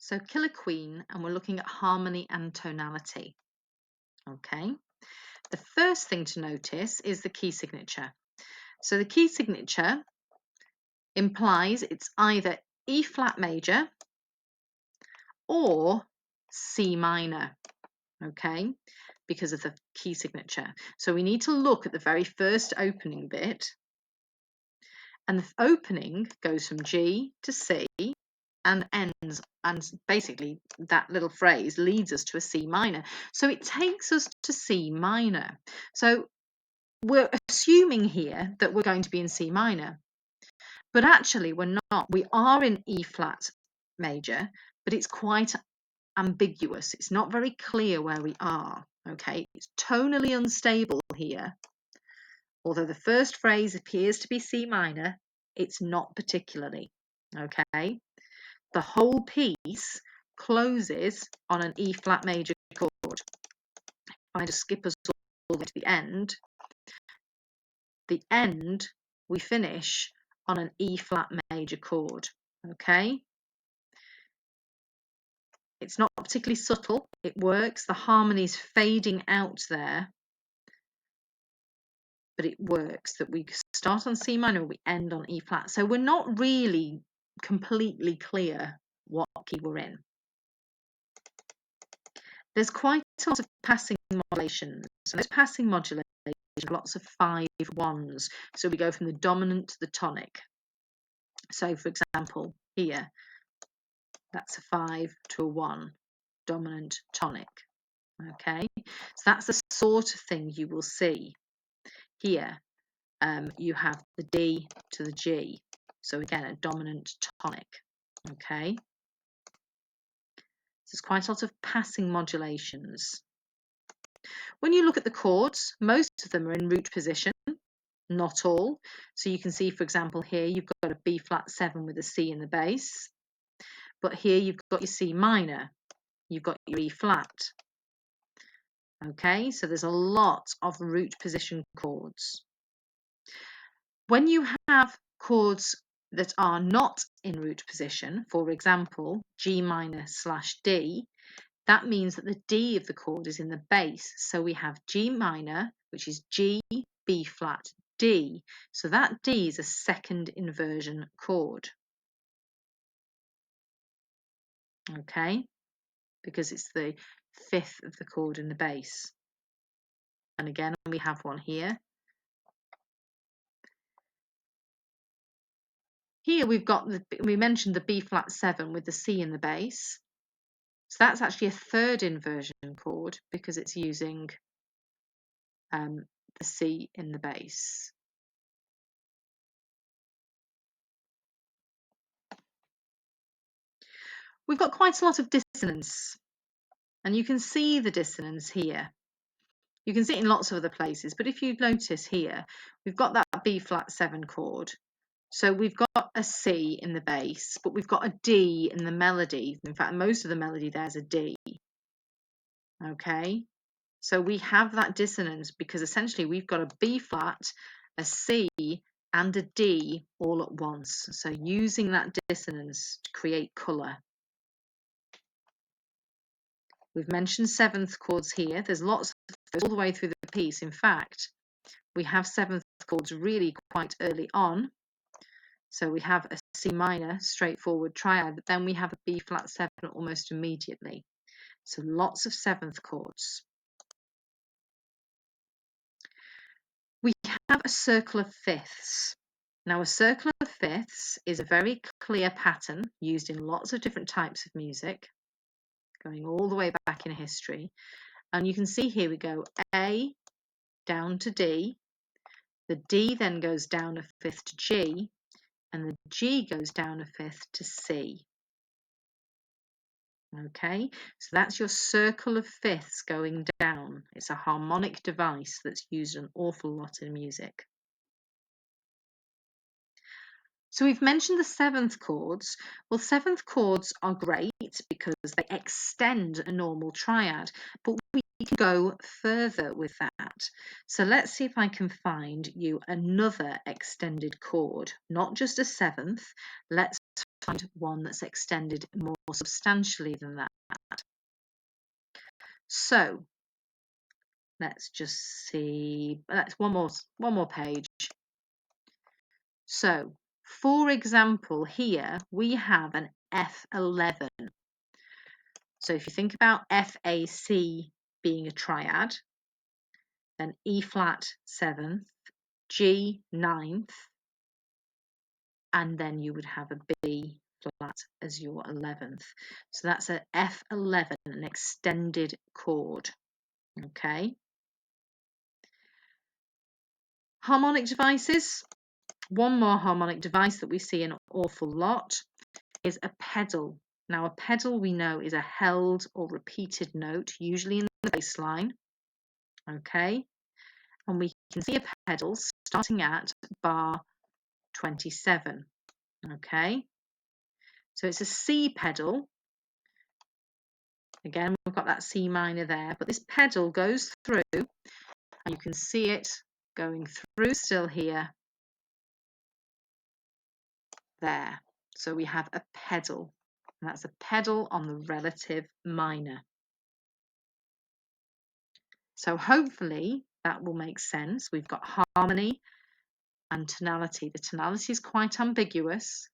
So Killer Queen, and we're looking at harmony and tonality. Okay. The first thing to notice is the key signature. So the key signature implies it's either E flat major or C minor, okay, because of the key signature. So we need to look at the very first opening bit, and the opening goes from G to C and ends, and basically that little phrase leads us to a C minor. So it takes us to C minor. So we're assuming here that we're going to be in C minor, but actually we're not. We are in E flat major, but it's quite ambiguous. It's not very clear where we are. Okay, it's tonally unstable here. Although the first phrase appears to be C minor, it's not particularly. Okay, the whole piece closes on an E flat major chord. If I just skip us all the way to the end we finish on an E flat major chord. Okay, it's not particularly subtle. It works. The harmony's fading out there, but it works that we start on C minor, we end on E flat. So we're not really completely clear what key we're in. There's quite a lot of passing modulations. And those passing modulations have lots of 5/1s. So we go from the dominant to the tonic. So for example, here, that's a 5 to a 1, dominant tonic. Okay, so that's the sort of thing you will see. Here, you have the D to the G. So again, a dominant tonic. Okay. So there's quite a lot of passing modulations. When you look at the chords, most of them are in root position, not all. So you can see, for example, here you've got a B flat 7 with a C in the bass. But here you've got your C minor, you've got your E flat. Okay, so there's a lot of root position chords. When you have chords that are not in root position, for example, G minor / D, that means that the D of the chord is in the bass. So we have G minor, which is G, B flat, D. So that D is a second inversion chord. Okay, because it's the fifth of the chord in the bass. And again, we have one here. Here we've got, we mentioned the B flat 7 with the C in the bass. So that's actually a third inversion chord because it's using the C in the bass. We've got quite a lot of dissonance, and you can see the dissonance here. You can see it in lots of other places, but if you notice here, we've got that B flat 7 chord. So we've got a C in the bass, but we've got a D in the melody. In fact, most of the melody there's a D. Okay, so we have that dissonance because essentially we've got a B flat, a C, and a D all at once. So using that dissonance to create colour. We've mentioned seventh chords here. There's lots of those all the way through the piece. In fact, we have seventh chords really quite early on. So we have a C minor, straightforward triad, but then we have a B flat 7 almost immediately. So lots of seventh chords. We have a circle of fifths. Now, a circle of fifths is a very clear pattern used in lots of different types of music, going all the way back in history. And you can see here we go A down to D. The D then goes down a fifth to G, and the G goes down a fifth to C. Okay, so that's your circle of fifths going down. It's a harmonic device that's used an awful lot in music. So we've mentioned the seventh chords. Well, seventh chords are great because they extend a normal triad, but we can go further with that. So let's see if I can find you another extended chord, not just a seventh. Let's find one that's extended more substantially than that. So let's just see. That's one more page. So, for example, here we have an F11. So if you think about FAC being a triad, then E flat 7th, G 9th, and then you would have a B flat as your 11th. So that's a F11, an extended chord. Okay. Harmonic devices. One more harmonic device that we see an awful lot is a pedal. Now, a pedal we know is a held or repeated note, usually in the bass line. Okay. And we can see a pedal starting at bar 27. Okay. So it's a C pedal. Again, we've got that C minor there, but this pedal goes through, and you can see it going through still here, there. So we have a pedal, and that's a pedal on the relative minor. So hopefully that will make sense. We've got harmony and tonality. The tonality is quite ambiguous.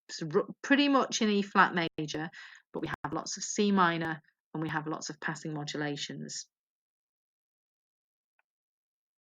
It's pretty much in E flat major, but we have lots of C minor and we have lots of passing modulations.